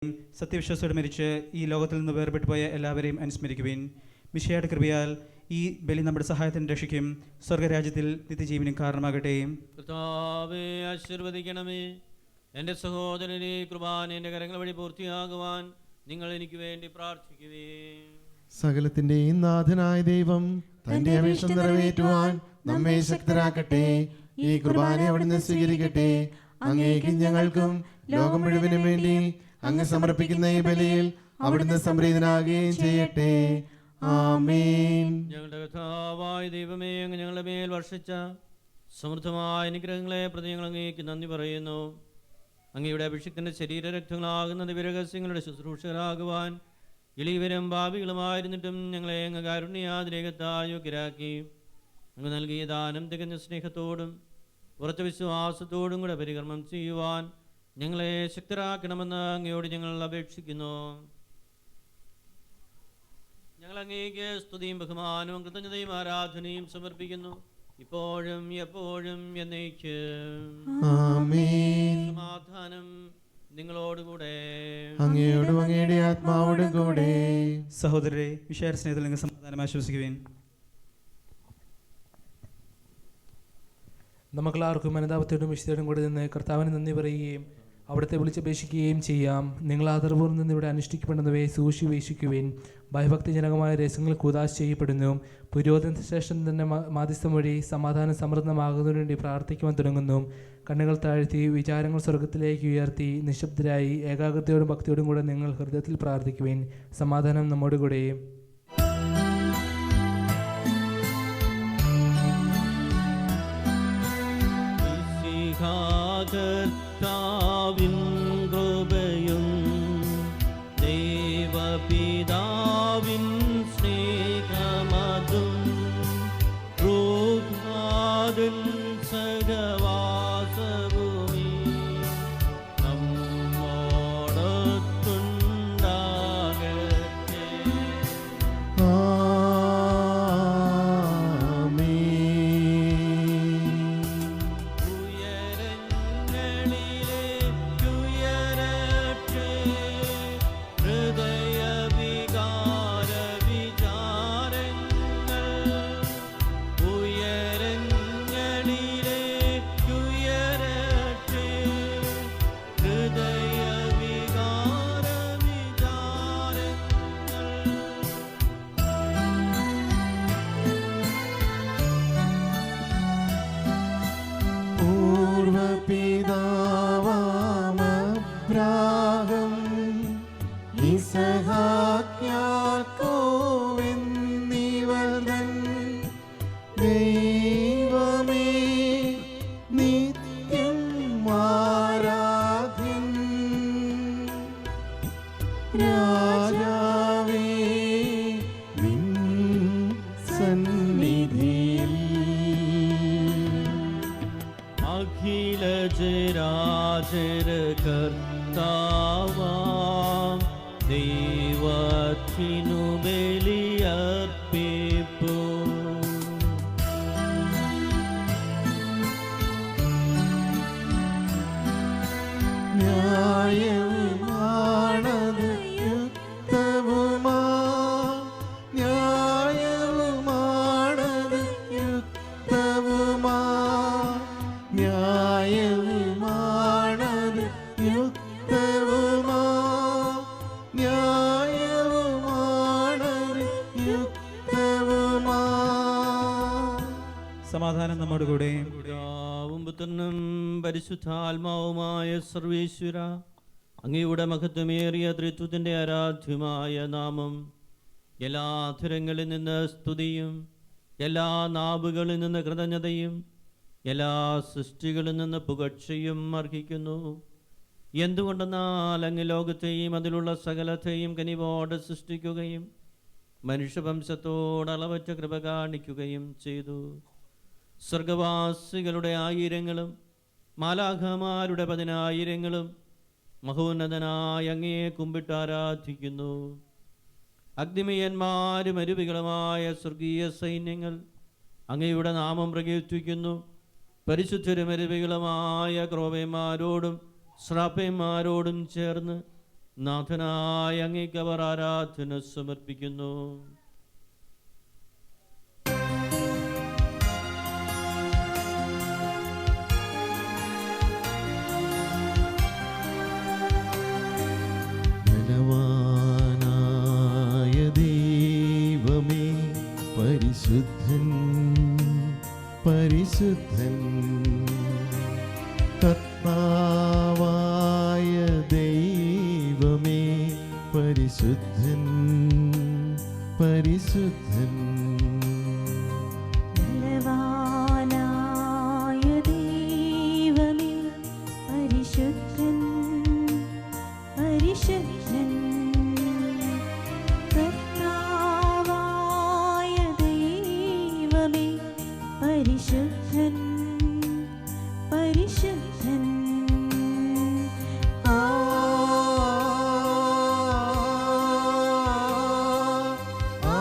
സത്യവിശ്വാസത്തോടെ മരിച്ച് ഈ ലോകത്തിൽ നിന്ന് വേർപെട്ടു പോയ എല്ലാവരെയും അനുസ്മരിക്കുവിൻ. മിശിഹായുടെ കൃപയാൽ ഈ ബലി നമ്മുടെ സഹായത്തിന് രക്ഷിക്കും, സ്വർഗരാജ്യത്തിൽ നിത്യജീവനും കാരണമാകട്ടെ. കർത്താവേ, ആശീർവദിക്കണമേ. എൻ്റെ സഹോദരനെ കുർബാന എൻ്റെ കരങ്ങൾ വഴി പൂർത്തിയാകുവാൻ നിങ്ങൾ എനിക്ക് വേണ്ടി പ്രാർത്ഥിക്കുവേ. സകലത്തിന്റെയും നാഥനായ ദൈവം തന്റെ അപേക്ഷ നിറവേറ്റുവാൻ നമ്മെ ശക്തരാക്കട്ടെ. ഈ കുർബാന അവിടുന്ന് സ്വീകരിക്കട്ടെ. അങ്ങേക്കും ഞങ്ങൾക്കും ലോകം മുഴുവനും വേണ്ടി അങ്ങ് സമർപ്പിക്കുന്ന ഈ ബലിയിൽ അവിടുന്ന് സംപ്രീതനാകുകയും ചെയ്യട്ടെ. ആമേൻ. ഞങ്ങളുടെ കർത്താവായ ദൈവമേ, അങ്ങ് ഞങ്ങളുടെ മേൽ വർഷിച്ച സമൃദ്ധമായ അനുഗ്രഹങ്ങളെ പ്രതി ഞങ്ങൾ അങ്ങേക്ക് നന്ദി പറയുന്നു. അങ്ങയുടെ അഭിഷിക്തന്റെ ശരീരരക്തങ്ങളാകുന്ന ദിവ്യരഹസ്യങ്ങളുടെ ശുശ്രൂഷകരാകുവാൻ എളിയവരും ഭാവികളുമായിരുന്നിട്ടും ഞങ്ങളെ അങ്ങ് കാരുണ്യാതിരേകത്താൽ യോഗ്യരാക്കി. അങ്ങ് നൽകിയ ദാനം തികഞ്ഞ സ്നേഹത്തോടും ഉറച്ച വിശ്വാസത്തോടും കൂടെ പരികർമ്മം ചെയ്യുവാൻ ഞങ്ങളെ ശക്തരാക്കണമെന്ന് അങ്ങയോട് ഞങ്ങൾ അപേക്ഷിക്കുന്നു. ഞങ്ങൾ അങ്ങേക്ക് സ്തുതിയും ബഹുമാനവും കൃതജ്ഞതയും ആരാധനയും സമർപ്പിക്കുന്നു, ഇപ്പോഴും എപ്പോഴും എന്നേക്കും. ആമേൻ. സമാധാനം നിങ്ങളോടുകൂടെ, അങ്ങയോടും അങ്ങയുടെ ആത്മാവോടും കൂടെ. സഹോദരരെ, വിശേഷ സ്നേഹത്തിൽ നിങ്ങൾ സമാധാനം ആശ്വസിക്കുവിൻ. നമുക്കെല്ലാവർക്കും അനുതാപത്തോടും വിശുദ്ധയോടും കൂടി നിന്ന് കർത്താവിന് നന്ദി പറയുകയും അവിടുത്തെ വിളിച്ചപേക്ഷിക്കുകയും ചെയ്യാം. നിങ്ങൾ ആദരപൂർവ്വം നിന്ന് ഇവിടെ അനുഷ്ഠിക്കപ്പെടുന്നവയെ സൂക്ഷിവീക്ഷിക്കുവിൻ. ഭയഭക്തിജനകമായ രഹസ്യങ്ങൾ കൂദാശ ചെയ്യപ്പെടുന്നു. പുരോഹിതന് ശേഷം തന്നെ മാധ്യസ്ഥം വഴി സമാധാനം സമൃദ്ധമാകുന്നതിനു വേണ്ടി പ്രാർത്ഥിക്കുവാൻ തുടങ്ങുന്നു. കണ്ണുകൾ താഴ്ത്തി വിചാരങ്ങൾ സ്വർഗത്തിലേക്ക് ഉയർത്തി നിശബ്ദരായി ഏകാഗ്രതയോടും ഭക്തിയോടും കൂടെ നിങ്ങൾ ഹൃദയത്തിൽ പ്രാർത്ഥിക്കുവിൻ. സമാധാനം നമ്മോട് കൂടെ. കർത്താവിൻ കൃപയും ദൈവപിതാവിൻ സ്നേഹമതും റൂഹാദിൻ സഹവാസഭൂമി നമ്മോടൊത്തുണ്ടാകട്ടെ. പൂർവപിതാവാമബ്രാഹം യിസ്ഹാക്യാക്കോവെന്നിവർതൻ ദൈവമേ നിത്യം ആരാധ്യൻ. രാജാവേ നിൻ സന്നിധിയിൽ അഖില ജരാചര കർത്താവാം ദൈവത്തിനു ബലിയർപ്പിപ്പൂ. ന്യായവുമാണത് യുക്തവുമാ, ന്യായവുമാണത് യുക്തവുമാ, ന്യായവുമാണത് യുക്തവുമാ, ന്യായവുമാണത് യുക്തവുമാ. സമാധാനം നമ്മോട് കൂടെ. പിതാവും പുത്രനും പരിശുദ്ധാത്മാവുമായ സർവേശ്വര, അങ്ങയുടെ മഹത്വമേറിയ ത്രിത്വത്തിന്റെ ആരാധ്യമായ നാമം എല്ലാ അധരങ്ങളിൽ നിന്ന് സ്തുതിയും എല്ലാ നാവുകളിൽ നിന്ന് കൃതജ്ഞതയും എല്ലാ സൃഷ്ടികളിൽ നിന്ന് പുകഴ്ചയും അർഹിക്കുന്നു. എന്തുകൊണ്ടെന്നാൽ അങ്ങ് ലോകത്തെയും അതിലുള്ള സകലത്തെയും കനിവോടെ സൃഷ്ടിക്കുകയും മനുഷ്യവംശത്തോട് അളവറ്റ കൃപ കാണിക്കുകയും ചെയ്തു. സ്വർഗവാസികളുടെ ആയിരങ്ങളും മാലാഖമാരുടെ 10,000 മഹോന്നതനായ അങ്ങയെ കുമ്പിട്ട് ആരാധിക്കുന്നു. അഗ്നിമയന്മാരും അരുവികളുമായ സ്വർഗീയ സൈന്യങ്ങൾ അങ്ങയുടെ നാമം പ്രകീർത്തിക്കുന്നു. പരിശുദ്ധരും അരുവികളുമായ ക്രോവന്മാരോടും ശ്രാപ്പന്മാരോടും ചേർന്ന് നാഥനായ അങ്ങേക്ക് അവർ ആരാധന സമർപ്പിക്കുന്നു. ബലവാനായ ദൈവമേ പരിശുദ്ധൻ പരിശുദ്ധൻ, കർത്താവായ ദൈവമേ പരിശുദ്ധൻ പരിശുദ്ധൻ. ബലവാനായ ദൈവമേ പരിശുദ്ധൻ പരിശുദ്ധൻ, കർത്താവായ ദൈവമേ പരിശുദ്ധൻ പരിശുദ്ധൻ. ആ ആ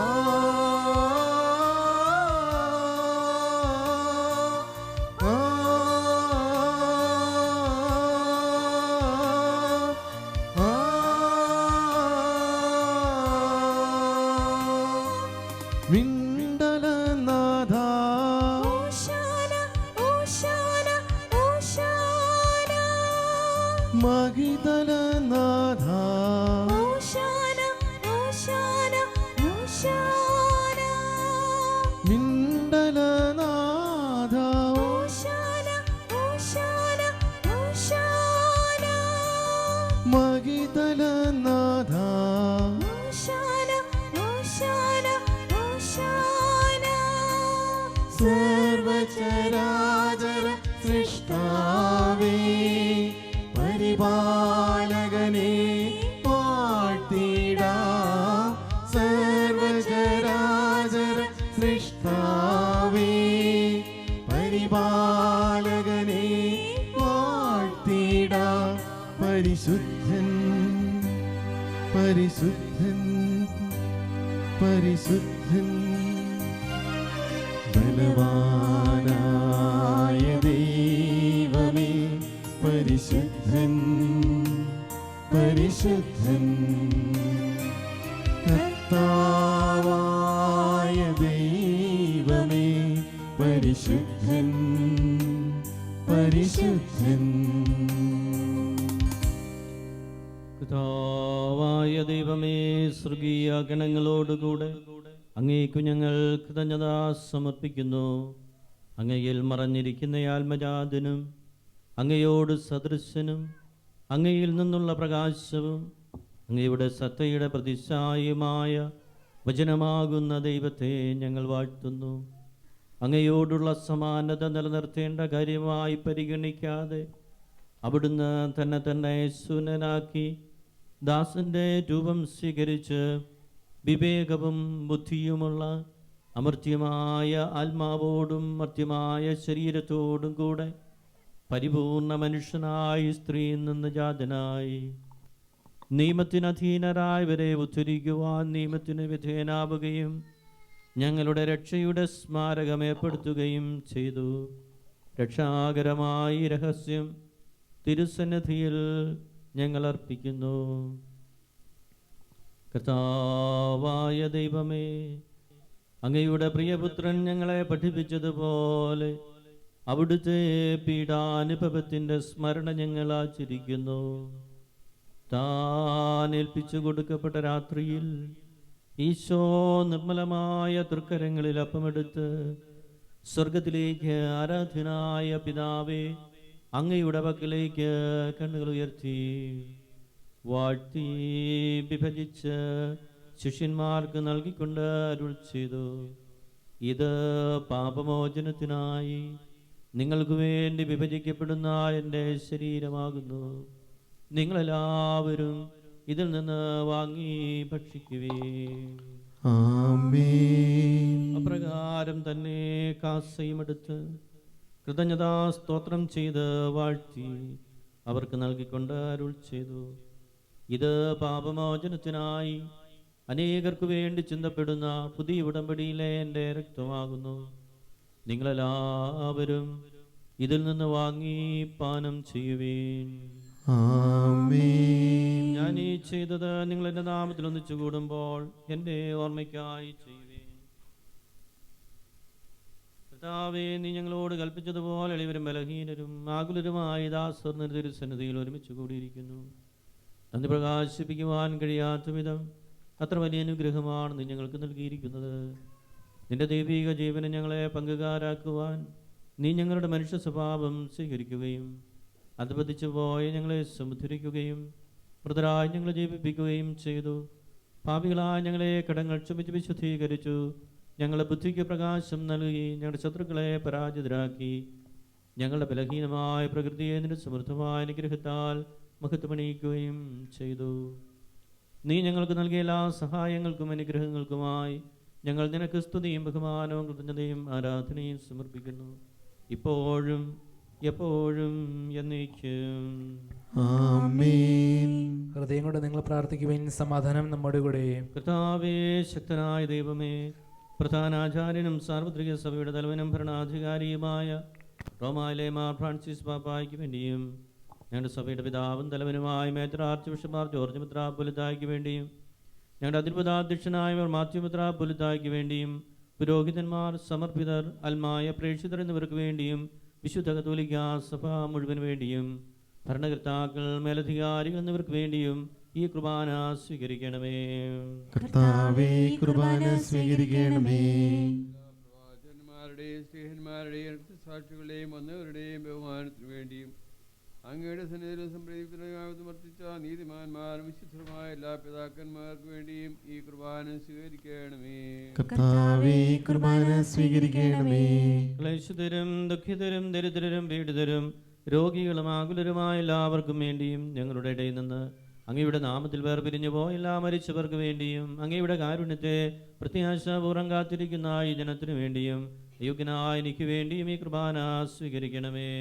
ആ വിണ്ടലനാഥ ഓശാന ഓശാന ഓശാന, മഹിതലനാഥ ഓശാന ഓശാന ഓശാന, വിണ്ടലനാഥ ഓശാന ഓശാന ഓശാന, മഹിതലനാഥ ഓശാന ഓശാന ഓശാന. സർവചരാചര സൃഷ്ടാവേ പരിപാലകനെ വാഴ്ത്തിടാം. സർവചരാചര സൃഷ്ടാവേ പരിപാലകനെ വാഴ്ത്തിടാം. പരിശുദ്ധൻ പരിശുദ്ധൻ പരിശുദ്ധൻ, ബലവാനായ ദൈവമേ പരിശുദ്ധൻ പരിശുദ്ധൻ, കർത്താവായ ദൈവമേ പരിശുദ്ധൻ പരിശുദ്ധൻ. കർത്താവായ ദൈവമേ, സ്വർഗീയ ഗണങ്ങളോടുകൂടെ അങ്ങേക്കു ഞങ്ങൾ കൃതജ്ഞത സമർപ്പിക്കുന്നു. അങ്ങയിൽ മറഞ്ഞിരിക്കുന്ന ആത്മജാതനും അങ്ങയോട് സദൃശനും അങ്ങയിൽ നിന്നുള്ള പ്രകാശവും അങ്ങയുടെ സത്തയുടെ പ്രതിച്ഛായയുമായ വചനമാകുന്ന ദൈവത്തെ ഞങ്ങൾ വാഴ്ത്തുന്നു. അങ്ങയോടുള്ള സമാനത നിലനിർത്തേണ്ട കാര്യമായി പരിഗണിക്കാതെ അവിടുന്ന് തന്നെ ശൂന്യനാക്കി ദാസന്റെ രൂപം സ്വീകരിച്ച് വിവേകവും ബുദ്ധിയുമുള്ള അമർത്യമായ ആത്മാവോടും മർത്യമായ ശരീരത്തോടും കൂടെ പരിപൂർണ മനുഷ്യനായി സ്ത്രീയിൽ നിന്ന് ജാതനായി നിയമത്തിനധീനരായവരെ ഉദ്ധരിക്കുവാൻ നിയമത്തിന് വിധേയനാവുകയും ഞങ്ങളുടെ രക്ഷയുടെ സ്മാരകം ഏർപ്പെടുത്തുകയും ചെയ്തു. രക്ഷാകരമായ രഹസ്യം തിരുസന്നിധിയിൽ ഞങ്ങൾ അർപ്പിക്കുന്നു. കർത്താവായ ദൈവമേ, അങ്ങയുടെ പ്രിയപുത്രൻ ഞങ്ങളെ പഠിപ്പിച്ചതുപോലെ അവിടുത്തെ പീഡാനുഭവത്തിൻ്റെ സ്മരണ ഞങ്ങൾ ആചരിക്കുന്നു. താൻ ഏൽപ്പിച്ചു കൊടുക്കപ്പെട്ട രാത്രിയിൽ ഈശോ നിർമ്മലമായ തൃക്കരങ്ങളിൽ അപ്പമെടുത്ത് സ്വർഗത്തിലേക്ക് ആരാധനായ പിതാവേ അങ്ങയുടെ പക്കലേക്ക് കണ്ണുകൾ ഉയർത്തി വാഴ്ത്തി വിഭജിച്ച് ശിഷ്യന്മാർക്ക് നൽകിക്കൊണ്ട് അരുൾ ചെയ്തു, ഇത് പാപമോചനത്തിനായി നിങ്ങൾക്ക് വേണ്ടി വിഭജിക്കപ്പെടുന്ന എൻ്റെ ശരീരമാകുന്നു. നിങ്ങളെല്ലാവരും ഇതിൽ നിന്ന് വാങ്ങി ഭക്ഷിക്കുവീൻ. ആമേൻ. അപ്രകാരം തന്നെ കാസയുമെടുത്ത് കൃതജ്ഞതാ സ്തോത്രം ചെയ്ത് വാഴ്ത്തി അവർക്ക് നൽകിക്കൊണ്ട് അരുൾ ചെയ്തു, ഇത് പാപമോചനത്തിനായി അനേകർക്ക് വേണ്ടി ചിന്തപ്പെടുന്ന പുതിയ ഉടമ്പടിയിലെ എൻ്റെ രക്തമാകുന്നു. നിങ്ങളെല്ലാവരും ഇതിൽ നിന്ന് വാങ്ങി പാനം ചെയ്യുവീൻ. ആമേൻ. ഞാൻ ഈ ചെയ്തത് നിങ്ങൾ എൻ്റെ നാമത്തിൽ ഒന്നിച്ചു കൂടുമ്പോൾ എൻ്റെ ഓർമ്മയ്ക്കായി ചെയ്യുവേ. കർത്താവേ, നീ ഞങ്ങളോട് കൽപ്പിച്ചതുപോലെ എളിവരും ബലഹീനരും ആകുലരുമായി ദാസർ തിരുസന്നിധിയിൽ ഒരുമിച്ച് കൂടിയിരിക്കുന്നു. നന്ദി പ്രകാശിപ്പിക്കുവാൻ കഴിയാത്ത വിധം അത്ര വലിയ അനുഗ്രഹമാണ് നീ ഞങ്ങൾക്ക് നൽകിയിരിക്കുന്നത്. നിന്റെ ദൈവിക ജീവനെ ഞങ്ങളെ പങ്കുകാരാക്കുവാൻ നീ ഞങ്ങളുടെ മനുഷ്യ സ്വഭാവം സ്വീകരിക്കുകയും അധപതിച്ചു പോയ ഞങ്ങളെ സമുദ്ധരിക്കുകയും മൃതരായി ഞങ്ങളെ ജീവിപ്പിക്കുകയും ചെയ്തു. പാപികളായ ഞങ്ങളെ കടങ്ങൾ ക്ഷമിച്ച് വിശുദ്ധീകരിച്ചു. ഞങ്ങളുടെ ബുദ്ധിക്ക് പ്രകാശം നൽകി ഞങ്ങളുടെ ശത്രുക്കളെ പരാജിതരാക്കി. ഞങ്ങളുടെ ബലഹീനമായ പ്രകൃതിയെ നിന്റെ സമൃദ്ധമായ അനുഗ്രഹത്താൽ മഹത്വമണിയിക്കുകയും ചെയ്തു. നീ ഞങ്ങൾക്ക് നൽകിയ എല്ലാ സഹായങ്ങൾക്കും അനുഗ്രഹങ്ങൾക്കുമായി ഞങ്ങൾ നിനക്ക് സ്തുതിയും ബഹുമാനവും കൃതജ്ഞതയും ആരാധനയും സമർപ്പിക്കുന്നു, ഇപ്പോഴും എപ്പോഴും എന്നേക്കും. ആമേൻ. ഹൃദയം കൊണ്ട് നിങ്ങൾ പ്രാർത്ഥിക്കുവാൻ സമാധാനം നമ്മുടെ കൂടെ. കർത്താവേ, ശക്തനായ ദൈവമേ, പ്രധാനാചാര്യനും സാർവത്രിക സഭയുടെ തലവനും ഭരണാധികാരിയുമായ റോമായിലെ മാർ ഫ്രാൻസിസ് പാപ്പായ്ക്ക് വേണ്ടിയും ഞങ്ങളുടെ സഭയുടെ പിതാവും തലവനുമായ മേജർ ആർച്ച് ബിഷപ്പ് മാർ ജോർജ് മെത്രാപ്പൊലീത്തായ്ക്ക് വേണ്ടിയും ഞങ്ങളുടെ അതിർപതാധ്യക്ഷനായ മാത്യു മെത്രാപ്പൊലീത്തായ്ക്ക് വേണ്ടിയും പുരോഹിതന്മാർ, സമർപ്പിതർ, അൽമായ പ്രേക്ഷിതർ എന്നിവർക്ക് വേണ്ടിയും വിശുദ്ധ കത്തോലിക്കാ സഭ മുഴുവൻ വേണ്ടിയും ഭരണകർത്താക്കൾ, മേലധികാരികൾ എന്നിവർക്ക് വേണ്ടിയും ഈ കുർബാന സ്വീകരിക്കണമേ. കർത്താവേ, കുർബാന സ്വീകരിക്കണമേ. പ്രവാചകന്മാരുടെയും സ്നേഹന്മാരുടെയും സാക്ഷികളുടെയും വന്നവരുടെയും ബഹുമാനത്തിനു വേണ്ടിയും അങ്ങയുടെ സന്നിധിയിൽ സമർപ്പിച്ച നീതിമാന്മാരും വിശുദ്ധരുമായ എല്ലാ പിതാക്കന്മാർക്ക് വേണ്ടിയും ഈ കുർബാന സ്വീകരിക്കണമേ. കർത്താവേ, കുർബാന സ്വീകരിക്കണമേ. ക്ലേശിതരും ദുഃഖിതരും ദരിദ്രരും പീഡിതരും രോഗികളും ആകുലരുമായ എല്ലാവർക്കും വേണ്ടിയും ഞങ്ങളുടെ ഇടയിൽ നിന്ന് അങ്ങയുടെ നാമത്തിൽ വേർപിരിഞ്ഞു പോയ എല്ലാ മരിച്ചവർക്ക് വേണ്ടിയും അങ്ങയുടെ കാരുണ്യത്തെ പ്രത്യാശാപൂർവ്വം കാത്തിരിക്കുന്ന ഈ ജനത്തിനു വേണ്ടിയും യോഗ്യനായ എനിക്ക് വേണ്ടിയും ഈ കുർബാന സ്വീകരിക്കണമേ.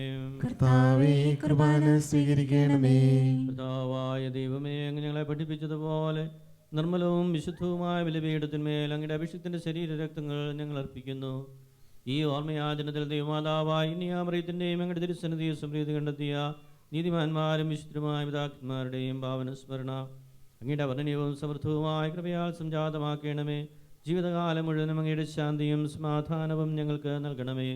കർത്താവേ, കുർബാന സ്വീകരിക്കണമേ. കർത്താവായ ദൈവമേ, അങ്ങ് ഞങ്ങളെ പഠിപ്പിച്ചതുപോലെ നിർമ്മലവും വിശുദ്ധവുമായ ബലിപീഠത്തിന്മേൽ അങ്ങയുടെ അഭിഷേകത്തിന്റെ ശരീരരക്തങ്ങൾ ഞങ്ങൾ അർപ്പിക്കുന്നു. ഈ ഓർമ്മയാചരണത്തിൽ ദൈവമാതാവായ നിയാമറിയത്തിൻ്റെയും അങ്ങയുടെ തിരുസന്നിധിയെ സമൃദ്ധി കണ്ടെത്തിയ നീതിമാന്മാരും വിശുദ്ധരുമായ പിതാക്കന്മാരുടെയും ഭാവന സ്മരണ അങ്ങയുടെ വർണ്ണനീയവും സമൃദ്ധവുമായ കൃപയാൽ സംജാതമാക്കണമേ. ജീവിതകാലം മുഴുവനും അങ്ങയുടെ ശാന്തിയും സമാധാനവും ഞങ്ങൾക്ക് നൽകണമേ.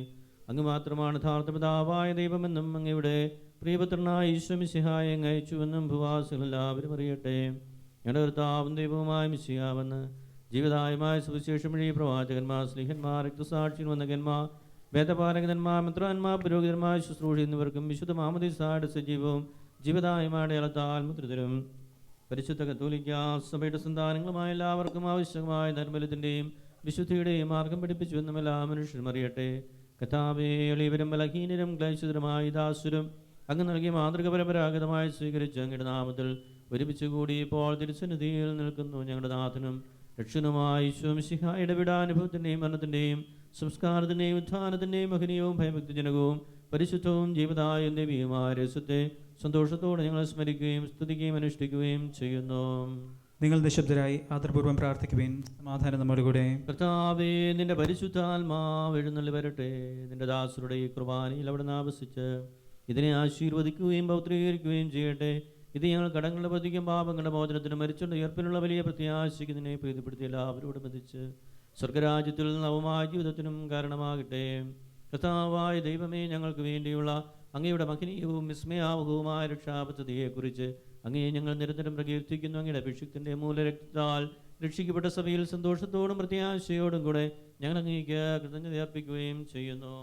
അങ്ങ് മാത്രമാണ് യഥാർത്ഥ പിതാവായ ദൈവമെന്നും അങ്ങയുടെ പ്രിയപുത്രനായ ഈശോ മിശിഹായെ അങ്ങ് അയച്ചുവെന്നും ഭൂവാസികൾ എല്ലാവരും അറിയട്ടെ. ഞങ്ങളുടെ കർത്താവും ദൈവവുമായ മിശിഹാവെന്ന് ജീവിതായമായ സുവിശേഷം വഴി പ്രവാചകന്മാർ, സ്ലീഹന്മാർ, രക്തസാക്ഷികൾ, വന്ദകന്മാർ, വേദപാലകന്മാർ, മിത്രന്മാർ, പുരോഹിതന്മാർ, ശുശ്രൂഷ എന്നിവർക്കും വിശുദ്ധ മാമോദീസായുടെ സജീവവും ജീവിതായമായുടെ അളത്താൽ മുദ്രിതരും പരിശുദ്ധ കത്തോലിക്കാ സഭയുടെ സന്താനങ്ങളുമായ എല്ലാവർക്കും ആവശ്യമായ നിർമ്മലത്തിൻ്റെയും വിശുദ്ധിയുടെയും മാർഗം പഠിപ്പിച്ചുവെന്നും എല്ലാ മനുഷ്യരും അറിയട്ടെ. കഥാവേ, എളിയവരും ബലഹീനരും ക്ലേശിതരുമായ ദാസുരും അങ്ങ് നൽകിയ മാതൃക പരമ്പരാഗതമായി സ്വീകരിച്ച് അങ്ങയുടെ നാമത്തിൽ ഒരുമിച്ച് കൂടി ഇപ്പോൾ തിരുസന്നിധിയിൽ നിൽക്കുന്നു. ഞങ്ങളുടെ നാഥനും രക്ഷനുമായ ഈശോ മിശിഹായുടെ വിടാനുഭവത്തിൻ്റെയും മരണത്തിൻ്റെയും സംസ്കാരത്തിൻ്റെയും ഉത്ഥാനത്തിൻ്റെയും മഹനീയവും ഭയഭക്തിജനകവും പരിശുദ്ധവും ജീവദായും ദൈവീയമായ രസത്തെ സന്തോഷത്തോടെ ഞങ്ങൾ സ്മരിക്കുകയും സ്തുതിക്കുകയും അനുഷ്ഠിക്കുകയും ചെയ്യുന്നു. നിങ്ങൾ നിശബ്ദരായി ആദരപൂർവ്വം പ്രാർത്ഥിക്കുവിൻ. സമാധാനം നമ്മുടെ കൂടെ. കർത്താവേ, നിന്റെ പരിശുദ്ധാത്മാവ് എഴുന്നള്ളി വരട്ടെ. നിന്റെ ദാസരുടെ ഈ കുർബാനയിൽ അവിടെ ആവസിച്ച് ഇതിനെ ആശീർവദിക്കുകയും പൗത്രീകരിക്കുകയും ചെയ്യട്ടെ. ഇത് ഞങ്ങൾ കടങ്ങളുടെ പ്രതിക്കും പാപങ്ങളുടെ മോചനത്തിനും മരിച്ചുള്ള ഉയർപ്പിനുള്ള വലിയ പ്രത്യാശയ്ക്ക് നിന്നെ പ്രീതിപ്പെടുത്തി എല്ലാവരോടും എത്തിച്ച് സ്വർഗരാജ്യത്തിൽ നവമായ ജീവിതത്തിനും കാരണമാകട്ടെ. കർത്താവായ ദൈവമേ, ഞങ്ങൾക്ക് വേണ്ടിയുള്ള അങ്ങയുടെ മഹനീയവും വിസ്മയാവഹവുമായ രക്ഷാപദ്ധതിയെക്കുറിച്ച് അങ്ങയെ ഞങ്ങൾ നിരന്തരം പ്രകീർത്തിക്കുന്നു. അങ്ങയുടെ അഭിഷേകത്തിന്റെ മൂലരക്തത്താൽ രക്ഷിക്കപ്പെട്ട സഭയിൽ സന്തോഷത്തോടും പ്രത്യാശയോടും കൂടെ ഞങ്ങൾ അങ്ങേക്ക് കൃതജ്ഞത അർപ്പിക്കുകയും ചെയ്യുന്നു.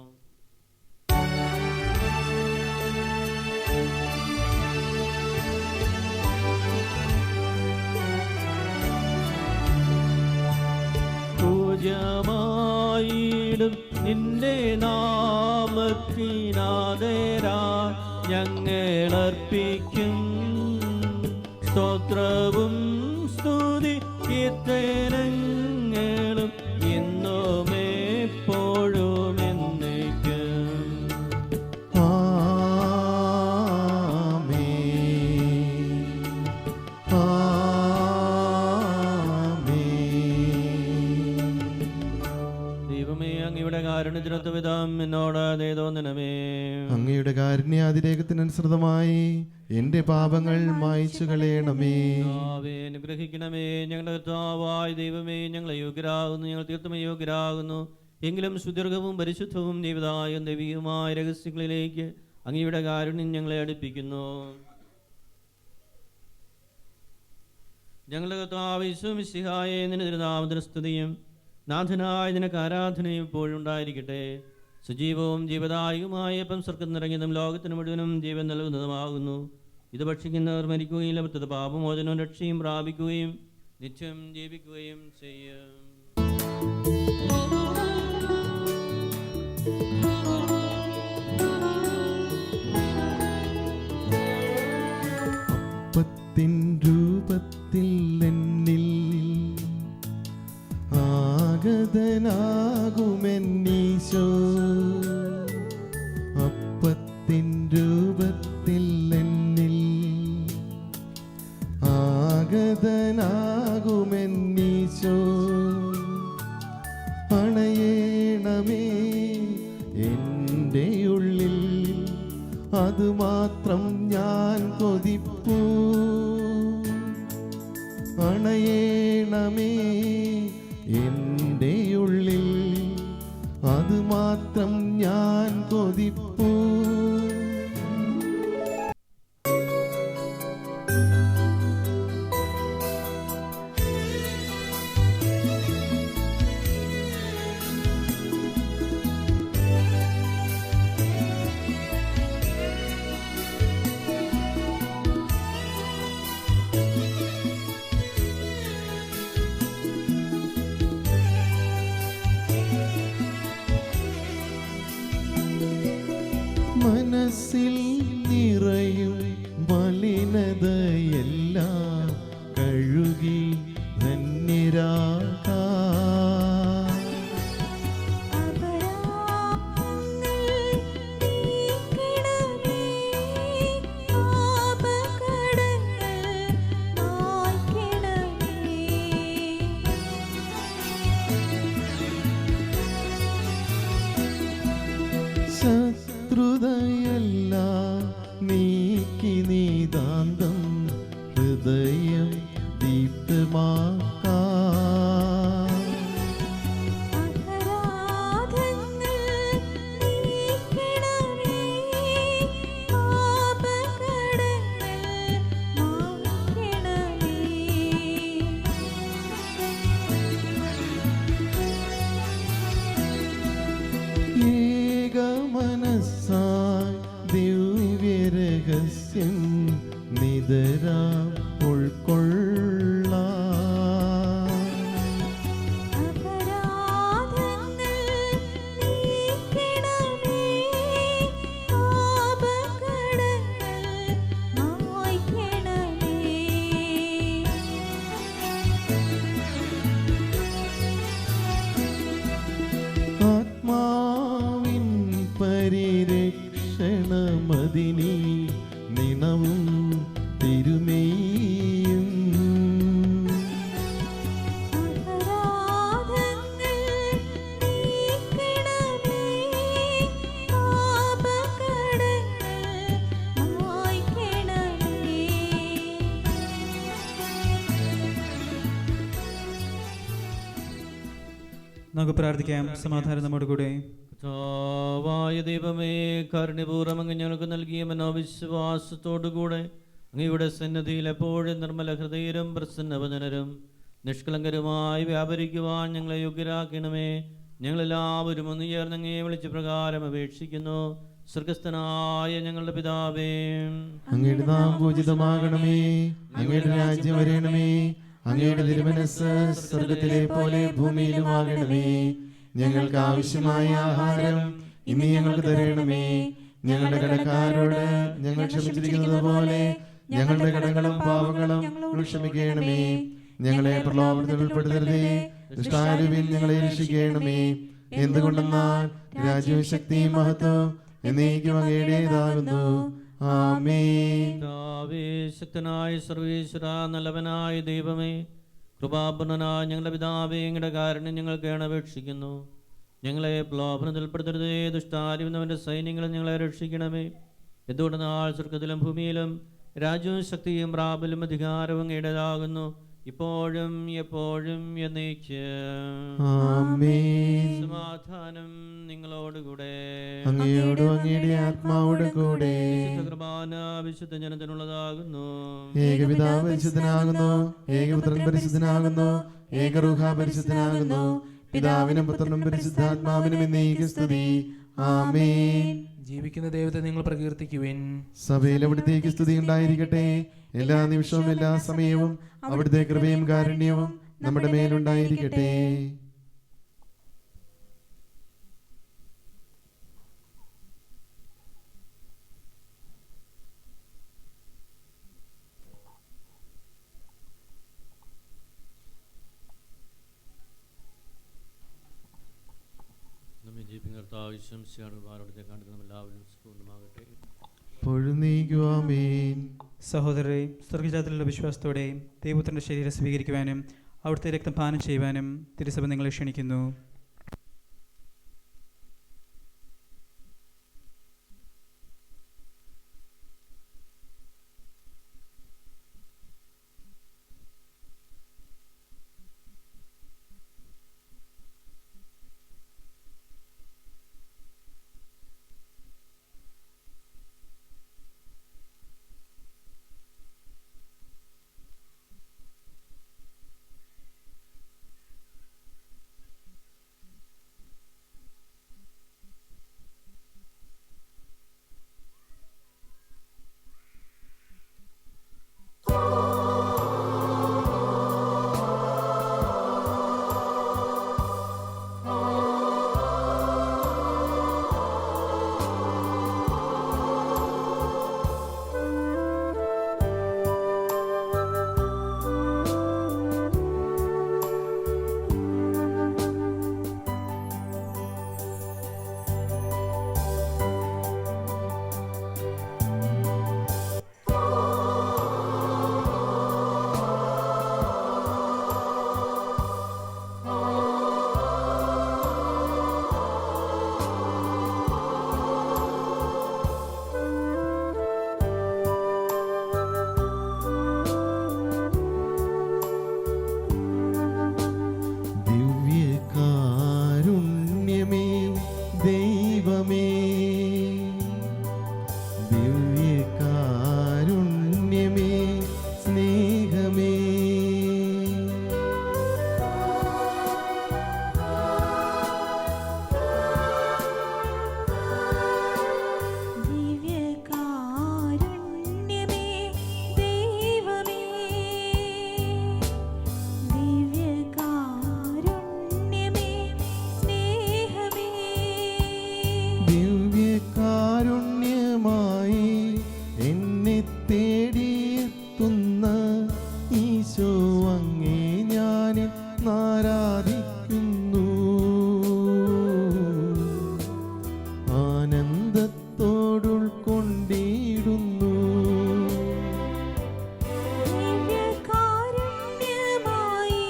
പൂജ്യമായിടും നിന്റെ നാമത്തിനാദരാ ഞങ്ങളർപ്പിക്കും സ്തോത്രവും സ്തുതി കീർത്തനങ്ങളും എന്നും എപ്പോഴും എന്നേക്കും. കാരുണ്യത്തിനൊത്ത വിധം എന്നോട് ദയതോന്നണമേ. അങ്ങയുടെ കാരുണ്യാതിരേകത്തിനനുസൃതമായി എന്റെ പാപങ്ങൾ മായ്ച്ചു കളയണമേ. കർത്താവേ, അനുഗ്രഹിക്കണമേ. ഞങ്ങളുടെ കർത്താവായ ദൈവമേ, ഞങ്ങൾ യോഗ്യരാകുന്നു, ഞങ്ങൾ തീർത്തും യോഗ്യരാകുന്നു. എങ്കിലും സുദീർഘവും പരിശുദ്ധവും ദൈവതായും ദൈവികവുമായ രഹസ്യങ്ങളിലേക്ക് അങ്ങയുടെ കാരുണ്യം ഞങ്ങളെ അടുപ്പിക്കുന്നു. ഞങ്ങളുടെ കർത്താവ് യേശു മിശിഹായേ, നിന്റെ തിരുനാമത്തിന് സ്തുതിയും നാഥനായ നിനക്ക് ആരാധനയും ഇപ്പോഴും ഉണ്ടായിരിക്കട്ടെ. സജീവവും ജീവദായകവുമായ അപ്പം സ്വർഗ്ഗത്തിൽ നിറങ്ങിയതും ലോകത്തിന് മുഴുവനും ജീവൻ നൽകുന്നതുമാകുന്നു. ഇത് ഭക്ഷിക്കുന്നവർ മരിക്കുകയില്ല, മറ്റത് പാപമോചനവും രക്ഷയും പ്രാപിക്കുകയും നിത്യം ജീവിക്കുകയും ചെയ്യും. അപ്പത്തിൻ രൂപത്തിൽ എന്നിൽ ആഗതനാകുമെന്നീശോ. അപ്പത്തിൻ രൂപത്തിൽ എന്നിൽ ആഗതനാകുമെന്നീശോ. അണയേണമേ എൻ്റെ ഉള്ളിൽ, അതുമാത്രം ഞാൻ കൊതിപ്പൂ. അണയേണമേ എൻ്റെ ഉള്ളിൽ, അതുമാത്രം ഞാൻ കൊതിപ്പൂ. മനസ്സിൽ നിറയും മലിനതയെല്ലാം കഴുകി ധന്യരാകാം. ശത്രുതയെല്ലാം നീക്കി നീതാന്തം ഹൃദയം ദീപ്തമാക്കാം. ഏകമനസ്സായി ദിവ്യരഹസ്യം നിതരാം ഉൾക്കൊള്ളാം. ആത്മാവിൻ പരിരക്ഷണമതിനി നിണവും തിരുമേയും. നമുക്ക് പ്രാർത്ഥിക്കാം. സമാധാനം നമ്മുടെ കൂടെ. കർത്താവായ ദൈവമേ, കാരുണ്യപൂർവ്വം അങ്ങ് ഞങ്ങൾക്ക് നൽകിയ മനോവിശ്വാസത്തോടുകൂടെ അങ്ങയുടെ സന്നിധിയിൽ എപ്പോഴും നിർമ്മല ഹൃദയരും പ്രസന്നവദനരും നിഷ്കളങ്കരുമായി വ്യാപരിക്കുവാൻ ഞങ്ങളെ യോഗ്യരാക്കണമേ. ഞങ്ങളെല്ലാവരും ഒന്ന് ചേർന്ന് അങ്ങയെ വിളിച്ച് പ്രകാരം അപേക്ഷിക്കുന്നു. സ്വർഗസ്ഥനായ ഞങ്ങളുടെ പിതാവേ, അങ്ങയുടെ നാമം പൂജിതമാകണമേ. അങ്ങയുടെ രാജ്യം വരണമേ. അങ്ങയുടെ തിരുമനസ്സ് സ്വർഗത്തിലെ പോലെ ഭൂമിയിലുമാകണമേ. ഞങ്ങൾക്ക് ആവശ്യമായ ആഹാരം ഇനി ഞങ്ങൾക്ക് തരണമേ. ഞങ്ങളുടെ കടക്കാരോട് ഞങ്ങൾ ക്ഷമിച്ചിരിക്കുന്നത് പോലെ ഞങ്ങളുടെ കടങ്ങളും പാപങ്ങളും ക്ഷമിക്കണമേ. ഞങ്ങളെ പ്രലോഭനത്തിൽ ഉൾപ്പെടുത്തരുതേ, ദുഷ്ടാരൂപിയിൽ ഞങ്ങളെ രക്ഷിക്കണമേ. എന്തുകൊണ്ടെന്നാൽ രാജ്യവും ശക്തിയും മഹത്വം എന്നേക്കും അങ്ങയുടേതാകുന്നു. ആമേൻ. കർത്താവേ, ശക്തനായ സർവേശ്വര, നല്ലവനായ ദൈവമേ, കൃപാപൂർണനായ ഞങ്ങളുടെ പിതാവേ, അങ്ങയുടെ കാരുണ്യം ഞങ്ങൾ കേണപേക്ഷിക്കുന്നു. ഞങ്ങളെ പ്രലോഭനത്തിൽപ്പെടുത്തരുതേ. ദുഷ്ടാരിവന്നവൻ്റെ സൈന്യങ്ങളും ഞങ്ങളെ രക്ഷിക്കണമേ. എന്തുകൊണ്ട് നാൾ സ്വർഗത്തിലും ഭൂമിയിലും രാജ്യവും ശക്തിയും പ്രാബല്യം അധികാരവും അങ്ങയുടേതാകുന്നു, ഇപ്പോഴും എപ്പോഴും എന്നേക്കും. ആമേൻ. സമാധാനം നിങ്ങളോടുകൂടെ. അങ്ങയോടും അങ്ങയുടെ ആത്മാവോട് കൂടെ. വിശുദ്ധ കുർബാന വിശുദ്ധ ജനത്തിനുള്ളതാകുന്നു. ഏകപിതാവ് പരിശുദ്ധനാകുന്നു, ഏകപുത്രൻ പരിശുദ്ധനാകുന്നു, ഏകരൂഹ പരിശുദ്ധനാകുന്നു. പിതാവിനും പുത്രനും പരിശുദ്ധാത്മാവിനും എന്നേക്കും സ്തുതി. ആമേൻ. ജീവിക്കുന്ന ദൈവത്തെ നിങ്ങൾ പ്രകീർത്തിക്കുവിൻ. സഭയിൽ അവിടുത്തേക്ക് സ്തുതി ഉണ്ടായിരിക്കട്ടെ. എല്ലാ നിമിഷവും എല്ലാ സമയവും അവിടുത്തെ കൃപയും കാരുണ്യവും നമ്മുടെ മേലുണ്ടായിരിക്കട്ടെ. നമ്മെ ജീവിക്കുന്ന കർത്താവ് ശംസിയാടുവാരോടത്തെ കണ്ടത് നമ്മളെല്ലാവരും പൂർണ്ണമാകട്ടെ. പൊഴുന്നീക്കുവാമേൻ. സഹോദരരെ, സ്വർഗജാതത്തിലുള്ള വിശ്വാസത്തോടെ ദൈവപുത്രൻ്റെ ശരീരം സ്വീകരിക്കുവാനും അവിടുത്തെ രക്തം പാനം ചെയ്യുവാനും തിരുസഭ നിങ്ങളെ ക്ഷണിക്കുന്നു. ദിവ്യകാരുണ്യമേ ദൈവമേ, ദിവ്യകാരുണ്യമേ സ്നേഹമേ, ദിവ്യകാരുണ്യമേ ദൈവമേ, ദിവ്യകാരുണ്യമേ സ്നേഹമേ, ദിവ്യകാരുണ്യമായി എന്നെ തേടിയെത്തുന്ന ഈശോ അങ്ങേ ഞാൻ ആരാധിക്കുന്നു. ആനന്ദത്തോടുൾക്കൊണ്ടിടുന്നു. ദിവ്യകാരുണ്യമായി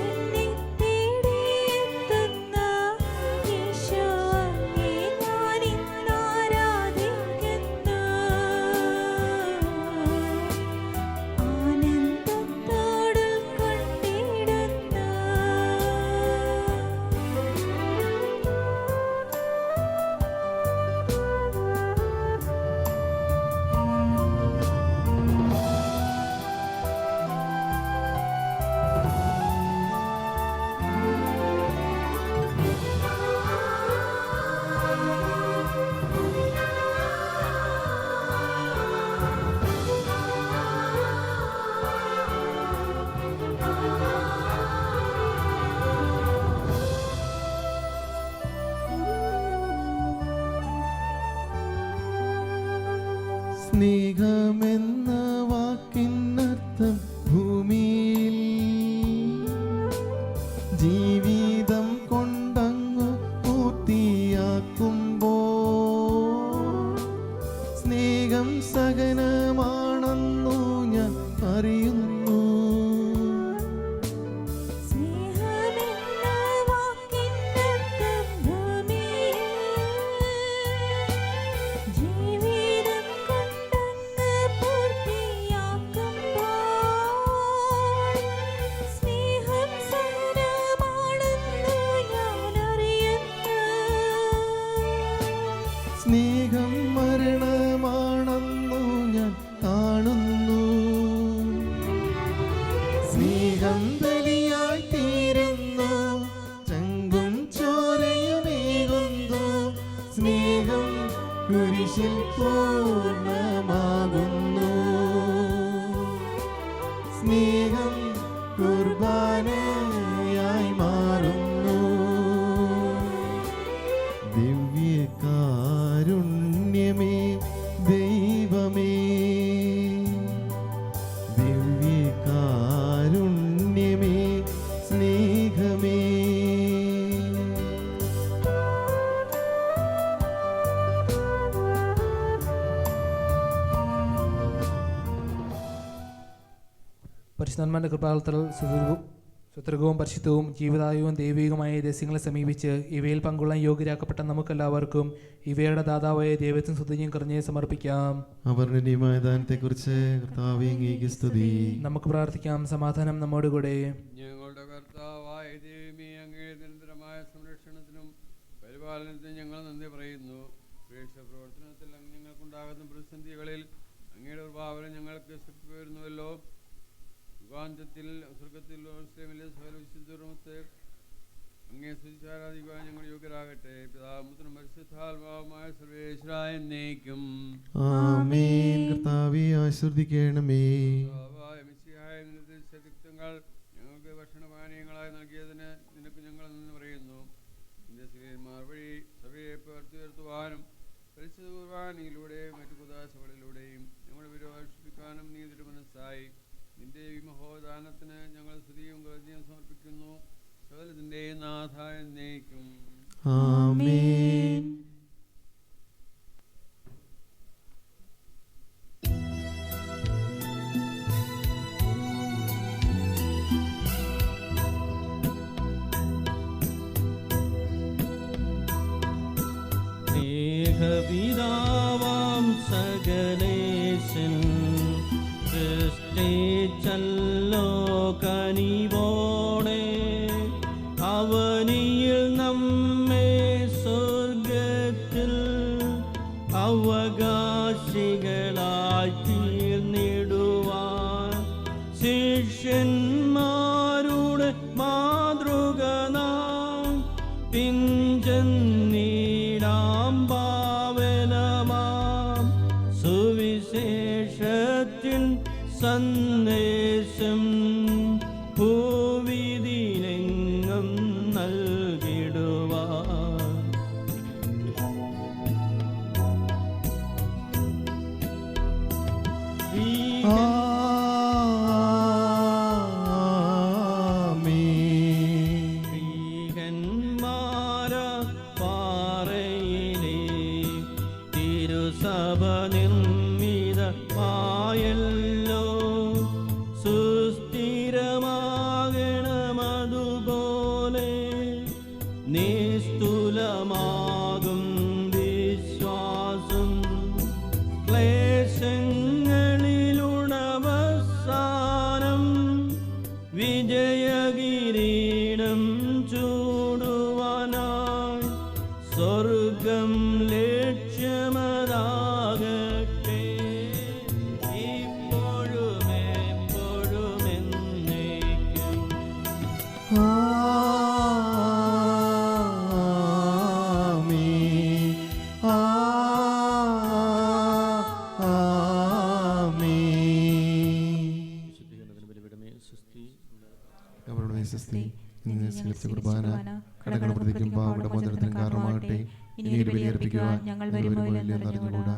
എന്നെ തേടിയെത്തുന്ന ഈശോ അങ്ങേ ഞാൻ ആരാധിക്കുന്നു. സ്നേഹമെന്ന വാക്കിനർത്ഥം ഭൂമിയിൽ ജീവിതം കൊണ്ടങ്ങു പൂർത്തിയാക്കുമ്പോ സ്നേഹം സഹനമാണെന്നു ഞാൻ അറിയുന്നു. സ്നേഹമെന്ന വാക്കിനർത്ഥം സ്നേഹം ബലിയായി തീരുന്നു, ചങ്കും ചോരയുമേകുന്നു. സ്നേഹം കുരിശിൽ പൂർണ്ണമാകുന്നു. സ്നേഹം കുർബാനയായി മാറുന്നു. ദിവ്യകാരുണ്യമേ ദൈവമേ, ദിവ്യകാരുണ്യമേ സ്നേഹമേ. പരിശുദ്ധാത്മാവിന്റെ കൃപാലത്തിൽ സുതൃകവും പരിശുദ്ധവും ജീവദായകവും ദൈവികവുമായ രഹസ്യങ്ങളെ സമീപിച്ച് ഇവയിൽ പങ്കുകൊള്ളാൻ യോഗ്യരാക്കപ്പെട്ട നമുക്കെല്ലാവർക്കും ഇവയുടെ ദാതാവായ ദൈവത്തിന് സ്തുതിയും കറിഞ്ഞ് സമർപ്പിക്കാം. അവർണ്ണനീയമായ ദാനത്തെക്കുറിച്ച് കർത്താവേ അങ്ങേക്ക് സ്തുതി. നമുക്ക് പ്രാർത്ഥിക്കാം. സമാധാനം നമ്മോട് കൂടെ. ഞങ്ങളുടെ കർത്താവായ ദൈവമേ, അങ്ങേ നിരന്തരമായ സംരക്ഷണത്തിനും പരിപാലനത്തിനും ഞങ്ങൾ നന്ദി പറയുന്നു. പ്രവർത്തനത്തിൽ ഞങ്ങൾക്കുണ്ടാകുന്ന പ്രതിസന്ധികളിൽ അങ്ങയുടെ പ്രഭാവനം ഞങ്ങൾക്ക് ശക്തി പകരുന്നുവല്ലോ. യുഗാന്തത്തിൽ സ്വർഗത്തിൽ സകല വിശുദ്ധത്തെ അങ്ങേ സ്തുതിച്ചാരാധിക്കുവാൻ ഞങ്ങൾ യോഗ്യരാകട്ടെ. പിതാമുദ്രം പരിശുദ്ധാത്മാവുമായ സർവേശ്വരായ എന്നേക്കും ആമേൻ. കർത്താവേ ആശീർവദിക്കണമേ. ശക്തിത്വങ്ങൾ ഞങ്ങൾക്ക് ഭക്ഷണപാനീയങ്ങളായി നൽകിയതിന് നിനക്ക് ഞങ്ങൾ നന്ദി പറയുന്നു. നിന്റെ സ്ത്രീയന്മാർ വഴി സഭയെ ഉയർത്തുവാനും പരിശുദ്ധ കുർബാനയിലൂടെയും മറ്റു കുദാശകളിലൂടെയും ഞങ്ങളുടെ വിരോധിപ്പിക്കാനും നീ തിരുമനസ്സായി. നിന്റെ ഈ മഹോദാനത്തിന് ഞങ്ങൾ സ്തുതിയും കൃതജ്ഞതയും സമർപ്പിക്കുന്നു. സകലത്തിൻ്റെ നാഥ എന്നേക്കും ആമേൻ. സ്നേഹപിതാവാം സകലേശൻ സൃഷ്ടിച്ചല്ലോ കനിവോടെ, അവനിയിൽ നമ്മെ സ്വർഗത്തിൽ അവകാശികളായി തീർന്നിടുവാൻ ശിഷ്യന്മാരുടെ മാതൃക നാം പിഞ്ചന്നീടാം പാവനമാം സുവിശേഷത്തിൻ സന്ദേശം ഭൂവിതിലെങ്ങും നൽകിടുവാൻ. ശ്രീഹന്മാര പാറയിലെ തിരുസഭ നിർമ്മിതമായല്ലോ, സുസ്ഥിരമാകണമതുപോലെ നിസ്തുലമാകും വിശ്വാസം. ക്ലേശങ്ങളിലുണവസാനം വിജയകിരീടം ചൂടുവാനായി സ്വർഗം ലക്ഷ്യമതാകട്ടെ, ഇപ്പോഴും എപ്പോഴും എന്നേക്കും. ആമേൻ. ആമേൻ. ശുദ്ധീകരണത്തിന് ബലിപീഠമേ സ്വസ്തി. അവരുടെ സ്വസ്തി. ഇന്ന് സ്വീകരിച്ച കുർബാന കടകൾ പ്രതിക്കും പാവയുടെ മോചനത്തിനും കാരണമാകട്ടെ. ഇനി ഒരു ബലിയർപ്പിക്കുവാൻ ഞങ്ങൾ വരുമോ ഇല്ലെന്ന് അറിഞ്ഞുകൂടാ.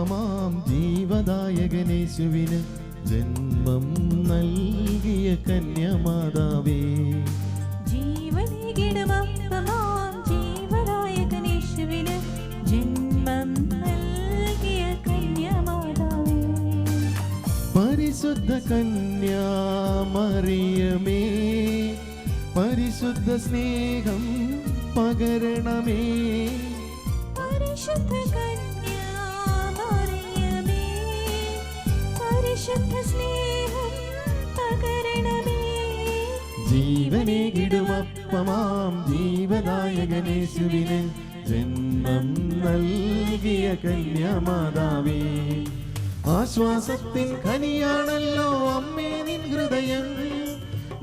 അപ്പമാം ജീവദായകനേശുവിന് ജന്മം നൽകിയ കന്യമാതാവേ, ജീവനേകിടുമപ്പമാം ജീവദായകനേശുവിന് ജന്മം നൽകിയ കന്യമാതാവേ, പരിശുദ്ധ കന്യാമറിയമേ, പരിശുദ്ധ സ്നേഹം പകരണമേ, പരിശുദ്ധ കന്യാമറിയമേ, പരിശുദ്ധ സ്നേഹം പകരണമേ, ജീവനേകിടുമപ്പമാം ജീവദായകനേശുവിന് ജന്മം നൽകിയ കന്യമാതാവേ, ആശ്വാസത്തിൻ ഖനിയാണല്ലോ അമ്മേ നിൻ ഹൃദയം,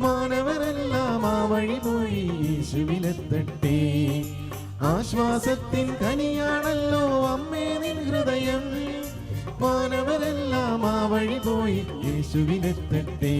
മാനവരെല്ലാം ആ വഴി പോയി യേശുവിലെത്തട്ടെ. ആശ്വാസത്തിൻ ഖനിയാണല്ലോ അമ്മേ നിൻ ഹൃദയം, മാനവരെല്ലാം ആ വഴി പോയി യേശുവിലെത്തട്ടെ.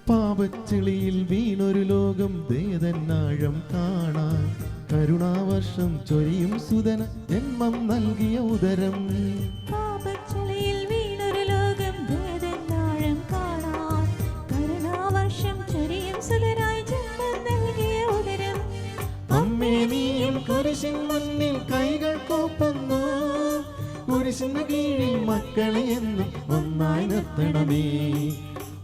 പാപച്ചെളിയിൽ വീണൊരു ലോകം ദേതന്നാഴം കാണാൻ, കരുണാവർഷം ചൊരിയും സുതന ജന്മം നൽകിയ ഉദരം. പാപച്ചെളിയിൽ വീണൊരു ലോകം ദേതന്നാഴം കാണാൻ, കരുണാവർഷം ചൊരിയും സുതനായി ജന്മം നൽകിയ ഉദരം. അമ്മേ നീയും കുരിശിൻ മുന്നിൽ കൈകൾ കൂപ്പുന്നു, കുരിശിന് കീഴിൽ മക്കളെ എന്നും ഒന്നായി നിർത്തണമേ.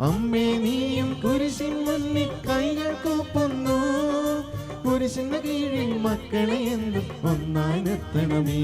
അമ്മേ നീയും കുരിശിൻ മുന്നിൽ കൈകൾ കൂപ്പുന്നു, കുരിശിന് കീഴിൽ മക്കളെ എന്നും ഒന്നായി നിർത്തണമേ.